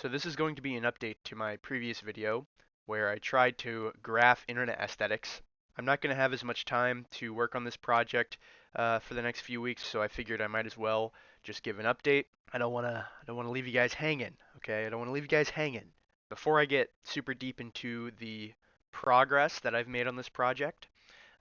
So this is going to be an update to my previous video where I tried to graph internet aesthetics. I'm not going to have as much time to work on this project for the next few weeks, so I figured I might as well just give an update. I don't want to leave you guys hanging, okay? I don't want to leave you guys hanging. Before I get super deep into the progress that I've made on this project,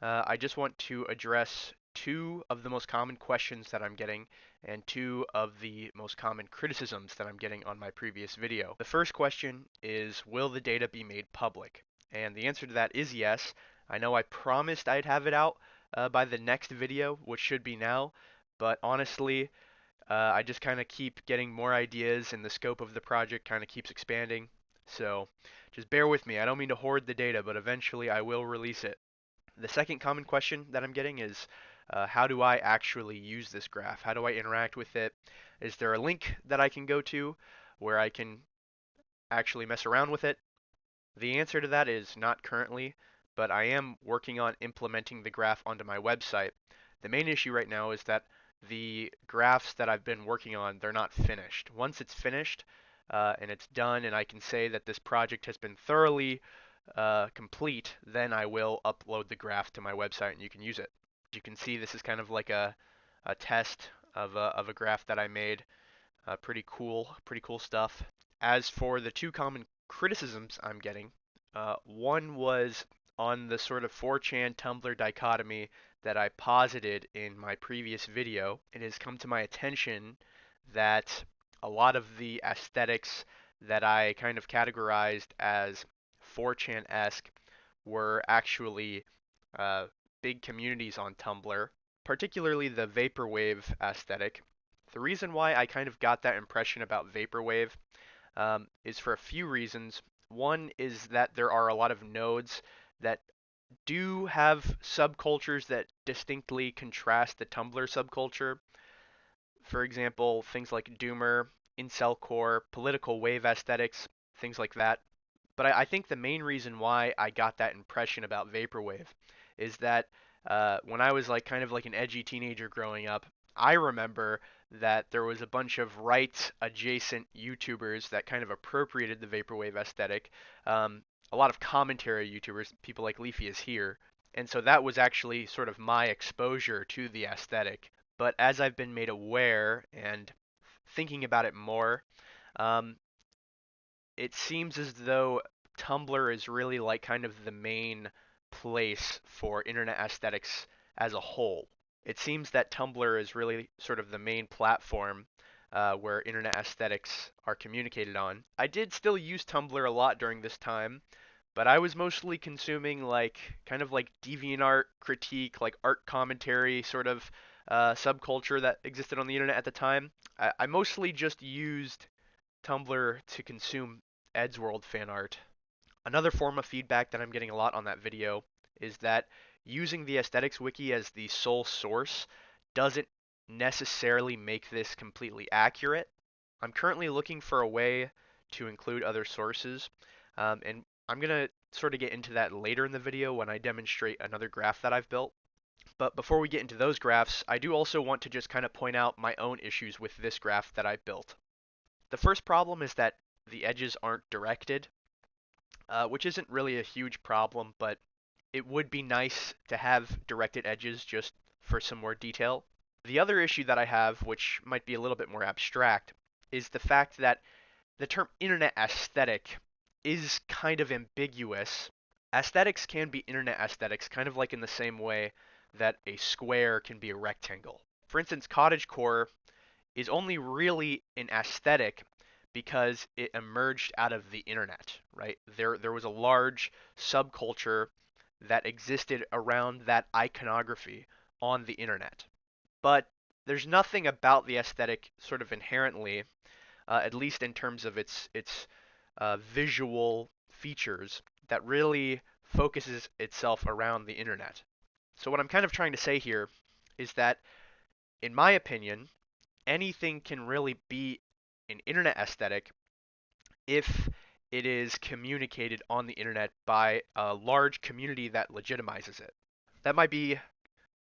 I just want to address two of the most common questions that I'm getting and two of the most common criticisms that I'm getting on my previous video. The first question is, will the data be made public? And the answer to that is yes. I know I promised I'd have it out by the next video, which should be now, but honestly, I just kind of keep getting more ideas and the scope of the project kind of keeps expanding. So just bear with me. I don't mean to hoard the data, but eventually I will release it. The second common question that I'm getting is, how do I actually use this graph? How do I interact with it? Is there a link that I can go to where I can actually mess around with it? The answer to that is not currently, but I am working on implementing the graph onto my website. The main issue right now is that the graphs that I've been working on, they're not finished. Once it's finished and it's done and I can say that this project has been thoroughly complete, then I will upload the graph to my website and you can use it. As you can see, this is kind of like a test of a graph that I made. Pretty cool stuff. As for the two common criticisms I'm getting, one was on the sort of 4chan Tumblr dichotomy that I posited in my previous video. It has come to my attention that a lot of the aesthetics that I kind of categorized as 4chan-esque were actually uh, big communities on Tumblr, particularly the vaporwave aesthetic. The reason why I kind of got that impression about vaporwave is for a few reasons. One is that there are a lot of nodes that do have subcultures that distinctly contrast the Tumblr subculture. For example, things like Doomer, Incelcore, political wave aesthetics, things like that. But I think the main reason why I got that impression about vaporwave is that when I was like kind of like an edgy teenager growing up, I remember that there was a bunch of right adjacent YouTubers that kind of appropriated the vaporwave aesthetic. A lot of commentary YouTubers, people like Leafy is here, and so that was actually sort of my exposure to the aesthetic. But as I've been made aware and thinking about it more, um, it seems as though Tumblr is really like kind of the main place for internet aesthetics as a whole. It seems that Tumblr is really sort of the main platform where internet aesthetics are communicated on. I did still use Tumblr a lot during this time, but I was mostly consuming like kind of like DeviantArt critique, like art commentary sort of subculture that existed on the internet at the time. I mostly just used Tumblr to consume Eddsworld fan art. Another form of feedback that I'm getting a lot on that video is that using the aesthetics wiki as the sole source doesn't necessarily make this completely accurate. I'm currently looking for a way to include other sources, and I'm going to sort of get into that later in the video when I demonstrate another graph that I've built. But before we get into those graphs, I do also want to just kind of point out my own issues with this graph that I built. The first problem is that the edges aren't directed, which isn't really a huge problem, but it would be nice to have directed edges just for some more detail. The other issue that I have, which might be a little bit more abstract, is the fact that the term internet aesthetic is kind of ambiguous. Aesthetics can be internet aesthetics, kind of like in the same way that a square can be a rectangle. For instance, cottagecore is only really an aesthetic because it emerged out of the internet, right? There was a large subculture that existed around that iconography on the internet. But there's nothing about the aesthetic sort of inherently, at least in terms of its visual features, that really focuses itself around the internet. So what I'm kind of trying to say here is that, in my opinion, anything can really be an internet aesthetic if it is communicated on the internet by a large community that legitimizes it. That might be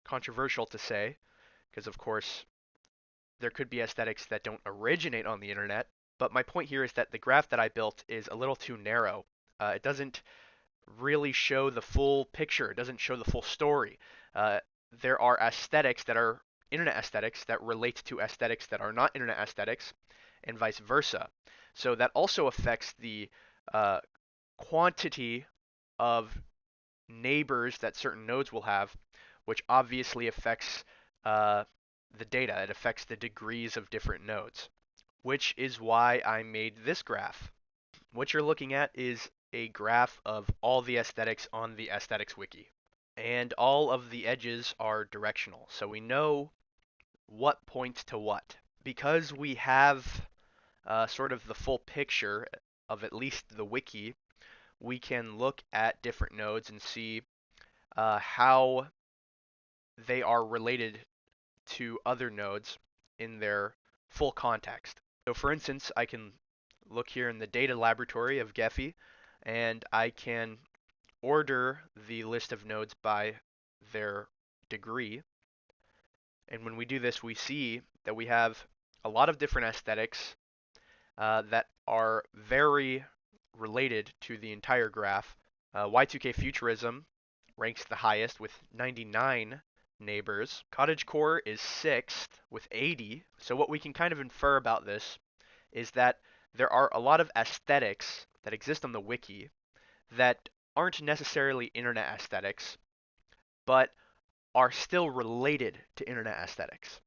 controversial to say, because of course there could be aesthetics that don't originate on the internet, But my point here is that the graph that I built is a little too narrow. It doesn't really show the full picture. It doesn't show the full story. Uh, there are aesthetics that are internet aesthetics that relate to aesthetics that are not internet aesthetics, and vice versa. So that also affects the uh, quantity of neighbors that certain nodes will have, which obviously affects uh, the data. It affects the degrees of different nodes, which is why I made this graph. What you're looking at is a graph of all the aesthetics on the aesthetics wiki. And all of the edges are directional. So we know what points to what. Because we have sort of the full picture of at least the wiki, we can look at different nodes and see how they are related to other nodes in their full context. So for instance, I can look here in the data laboratory of Gephi, and I can order the list of nodes by their degree. And when we do this, we see that we have a lot of different aesthetics that are very related to the entire graph. Y2K Futurism ranks the highest with 99 neighbors. Cottagecore is sixth with 80. So what we can kind of infer about this is that there are a lot of aesthetics that exist on the wiki that aren't necessarily internet aesthetics, but are still related to internet aesthetics.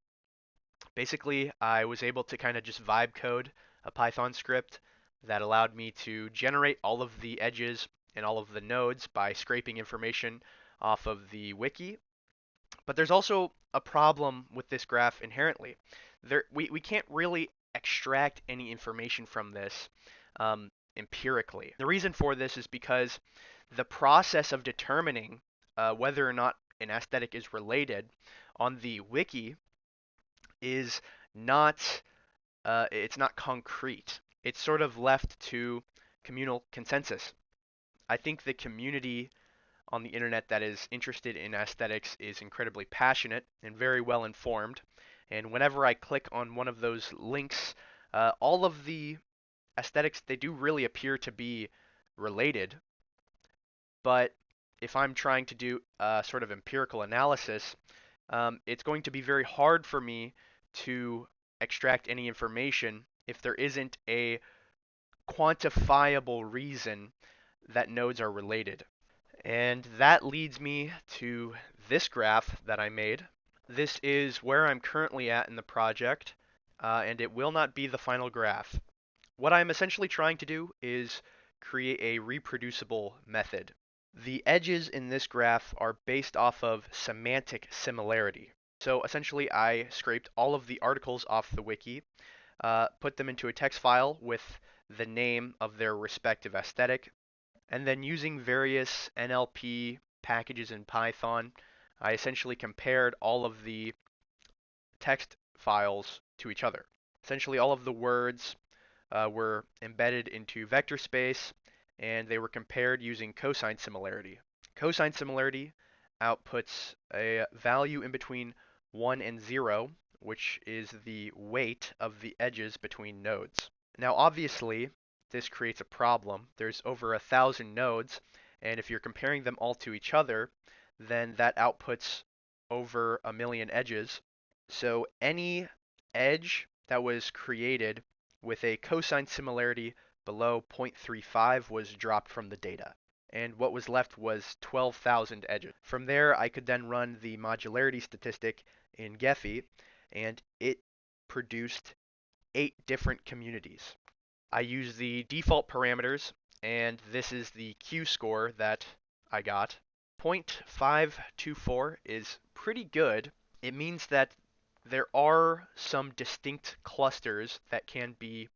Basically, I was able to kind of just vibe code a Python script that allowed me to generate all of the edges and all of the nodes by scraping information off of the wiki. But there's also a problem with this graph inherently. We can't really extract any information from this empirically. The reason for this is because the process of determining whether or not an aesthetic is related on the wiki is not it's not concrete. It's sort of left to communal consensus. I think the community on the internet that is interested in aesthetics is incredibly passionate and very well informed. And whenever I click on one of those links, all of the aesthetics, they do really appear to be related. But if I'm trying to do a sort of empirical analysis, it's going to be very hard for me to extract any information if there isn't a quantifiable reason that nodes are related. And that leads me to this graph that I made. This is where I'm currently at in the project, and it will not be the final graph. What I'm essentially trying to do is create a reproducible method. The edges in this graph are based off of semantic similarity. So essentially, I scraped all of the articles off the wiki, put them into a text file with the name of their respective aesthetic, and then using various NLP packages in Python, I essentially compared all of the text files to each other. Essentially, all of the words were embedded into vector space, and they were compared using cosine similarity. Cosine similarity outputs a value in between 1 and 0, which is the weight of the edges between nodes. Now, obviously, this creates a problem. There's over 1,000 nodes, and if you're comparing them all to each other, then that outputs over 1,000,000 edges. So any edge that was created with a cosine similarity below 0.35 was dropped from the data. And what was left was 12,000 edges. From there, I could then run the modularity statistic in Gephi, and it produced 8 different communities. I use the default parameters, and this is the Q score that I got. 0.524 is pretty good. It means that there are some distinct clusters that can be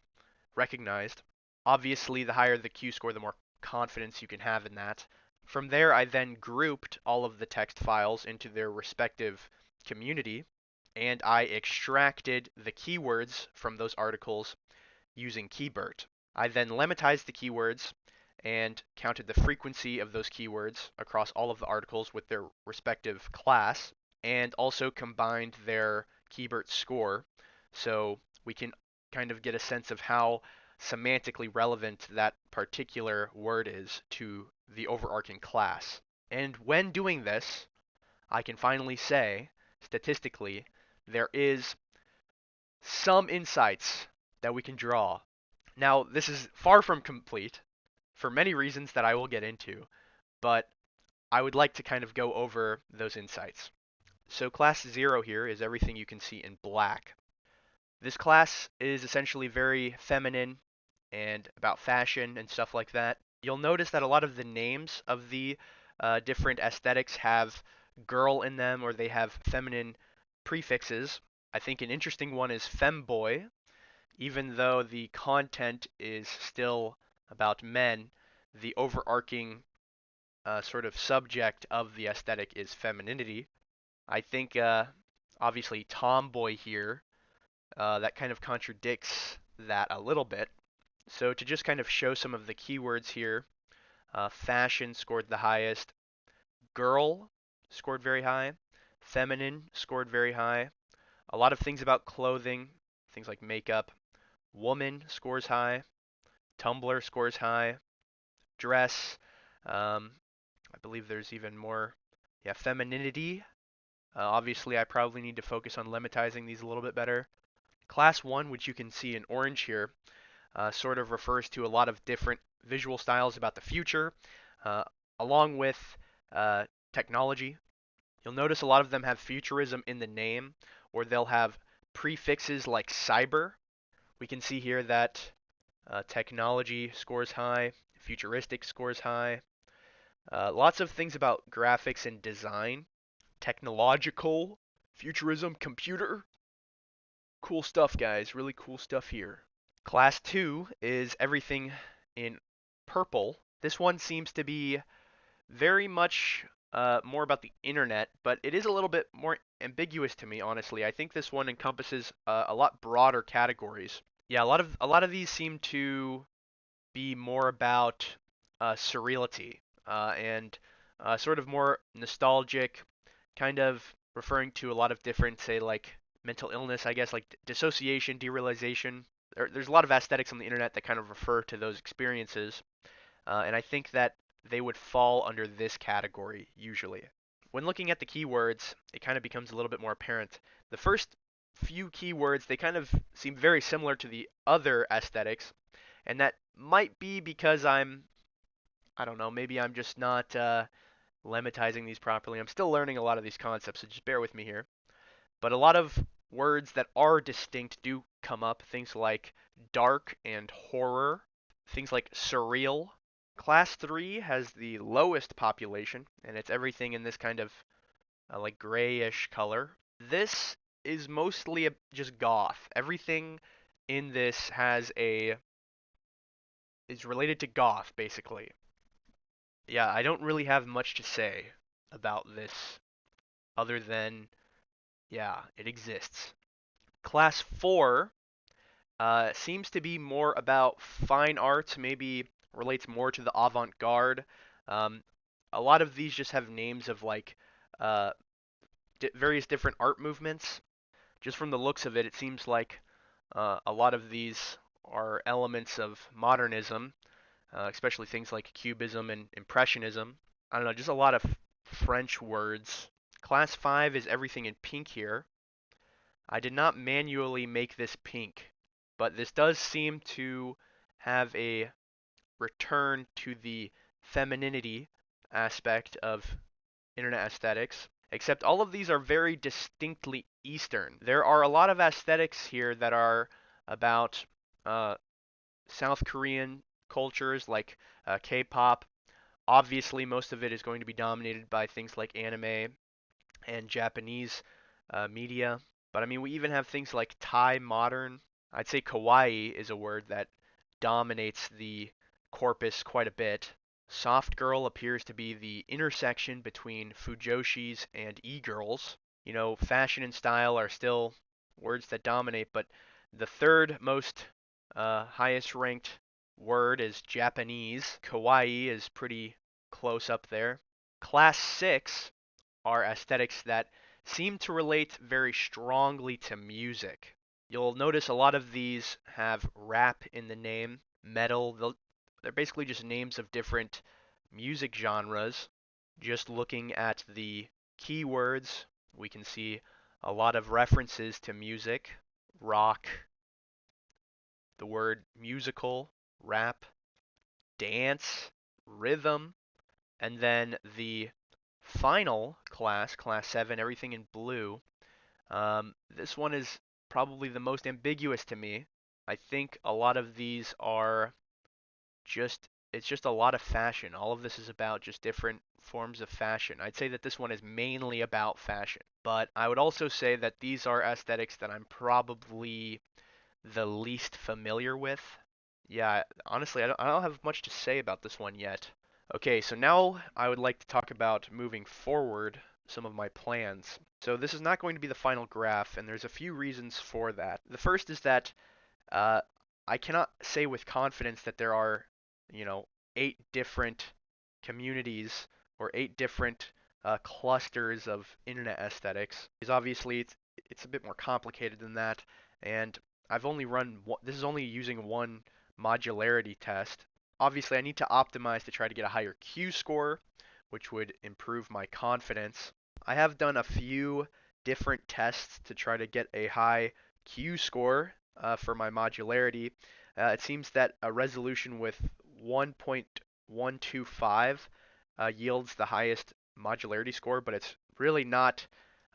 recognized. Obviously, the higher the Q score, the more confidence you can have in that. From there, I then grouped all of the text files into their respective community, and I extracted the keywords from those articles using keybert. I then lemmatized the keywords and counted the frequency of those keywords across all of the articles with their respective class, and also combined their keybert score so we can kind of get a sense of how semantically relevant that particular word is to the overarching class. And when doing this, I can finally say, statistically, there is some insights that we can draw. Now, this is far from complete for many reasons that I will get into, but I would like to kind of go over those insights. So class 0 here is everything you can see in black. This class is essentially very feminine and about fashion and stuff like that. You'll notice that a lot of the names of the different aesthetics have girl in them or they have feminine prefixes. I think an interesting one is femboy, even though the content is still about men, the overarching sort of subject of the aesthetic is femininity. I think obviously tomboy here, that kind of contradicts that a little bit. So to just kind of show some of the keywords here, fashion scored the highest, girl scored very high, feminine scored very high, a lot of things about clothing, things like makeup, woman scores high, Tumblr scores high, dress, I believe there's even more, yeah, femininity. Obviously, I probably need to focus on lemmatizing these a little bit better. Class 1, which you can see in orange here, sort of refers to a lot of different visual styles about the future, uh, along with technology. You'll notice a lot of them have futurism in the name, or they'll have prefixes like cyber. We can see here that technology scores high, futuristic scores high. Lots of things about graphics and design, technological, futurism, computer. Cool stuff, guys. Really cool stuff here. Class 2 is everything in purple. This one seems to be very much more about the internet, but it is a little bit more ambiguous to me, honestly. I think this one encompasses a lot broader categories. Yeah, a lot of these seem to be more about surreality and sort of more nostalgic, kind of referring to a lot of different, say, like mental illness, I guess, like dissociation, derealization. There's a lot of aesthetics on the internet that kind of refer to those experiences, and I think that they would fall under this category usually. When looking at the keywords, it kind of becomes a little bit more apparent. The first few keywords, they kind of seem very similar to the other aesthetics, and that might be because I don't know, maybe I'm just not lemmatizing these properly. I'm still learning a lot of these concepts, so just bear with me here. But a lot of words that are distinct do come up, things like dark and horror, things like surreal. Class 3 has the lowest population, and it's everything in this kind of like grayish color. This is mostly just goth. Everything in this is related to goth, basically. Yeah, I don't really have much to say about this other than, yeah, it exists. Class 4 seems to be more about fine arts, maybe relates more to the avant-garde. Um, a lot of these just have names of like uh, various different art movements. Just from the looks of it, it seems like a lot of these are elements of modernism, especially things like cubism and impressionism. I don't know, just a lot of French words. Class 5 is everything in pink here. I did not manually make this pink, but this does seem to have a return to the femininity aspect of internet aesthetics, except all of these are very distinctly Eastern. There are a lot of aesthetics here that are about uh, South Korean cultures like K-pop. Obviously, most of it is going to be dominated by things like anime and Japanese media. But I mean, we even have things like Thai modern. I'd say kawaii is a word that dominates the corpus quite a bit. Soft girl appears to be the intersection between fujoshis and e-girls. You know, fashion and style are still words that dominate, but the third most highest ranked word is Japanese. Kawaii is pretty close up there. Class 6 are aesthetics that seem to relate very strongly to music. You'll notice a lot of these have rap in the name, metal. They're basically just names of different music genres. Just looking at the keywords, we can see a lot of references to music, rock, the word musical, rap, dance, rhythm, and then the final class, class 7, everything in blue. This one is probably the most ambiguous to me. I think a lot of these are it's just a lot of fashion. All of this is about just different forms of fashion. I'd say that this one is mainly about fashion. But I would also say that these are aesthetics that I'm probably the least familiar with. Yeah, honestly, I don't have much to say about this one yet. Okay, so now I would like to talk about moving forward some of my plans. So this is not going to be the final graph, and there's a few reasons for that. The first is that uh, I cannot say with confidence that there are, you know, 8 different communities or 8 different clusters of internet aesthetics. Because obviously it's a bit more complicated than that, and I've only run this is only using one modularity test. Obviously, I need to optimize to try to get a higher Q score, which would improve my confidence. I have done a few different tests to try to get a high Q score for my modularity. It seems that a resolution with 1.125 yields the highest modularity score, but it's really not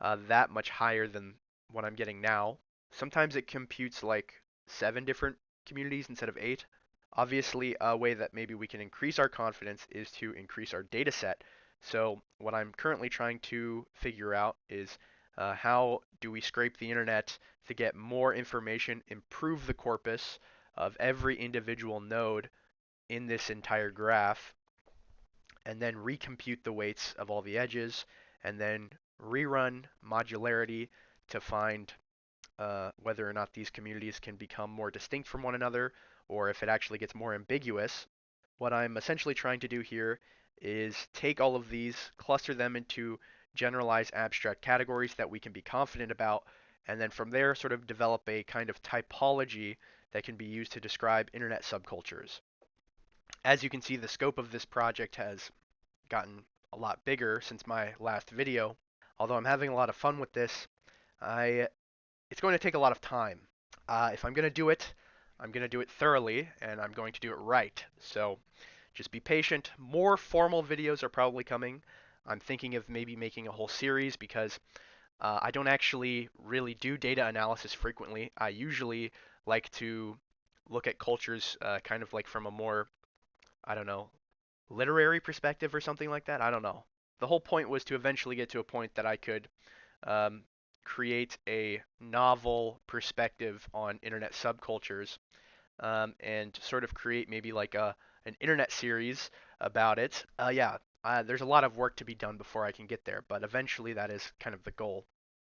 that much higher than what I'm getting now. Sometimes it computes like 7 different communities instead of 8. Obviously, a way that maybe we can increase our confidence is to increase our data set. So what I'm currently trying to figure out is how do we scrape the internet to get more information, improve the corpus of every individual node in this entire graph, and then recompute the weights of all the edges, and then rerun modularity to find whether or not these communities can become more distinct from one another, or if it actually gets more ambiguous. What I'm essentially trying to do here is take all of these, cluster them into generalized abstract categories that we can be confident about, and then from there sort of develop a kind of typology that can be used to describe internet subcultures. As you can see, the scope of this project has gotten a lot bigger since my last video. Although I'm having a lot of fun with this, I it's going to take a lot of time. If I'm going to do it, I'm going to do it thoroughly, and I'm going to do it right. So just be patient. More formal videos are probably coming. I'm thinking of maybe making a whole series because I don't actually really do data analysis frequently. I usually like to look at cultures kind of like from a more, I don't know, literary perspective or something like that. I don't know. The whole point was to eventually get to a point that I could um, create a novel perspective on internet subcultures and sort of create maybe like an internet series about it. Yeah, there's a lot of work to be done before I can get there, but eventually that is kind of the goal.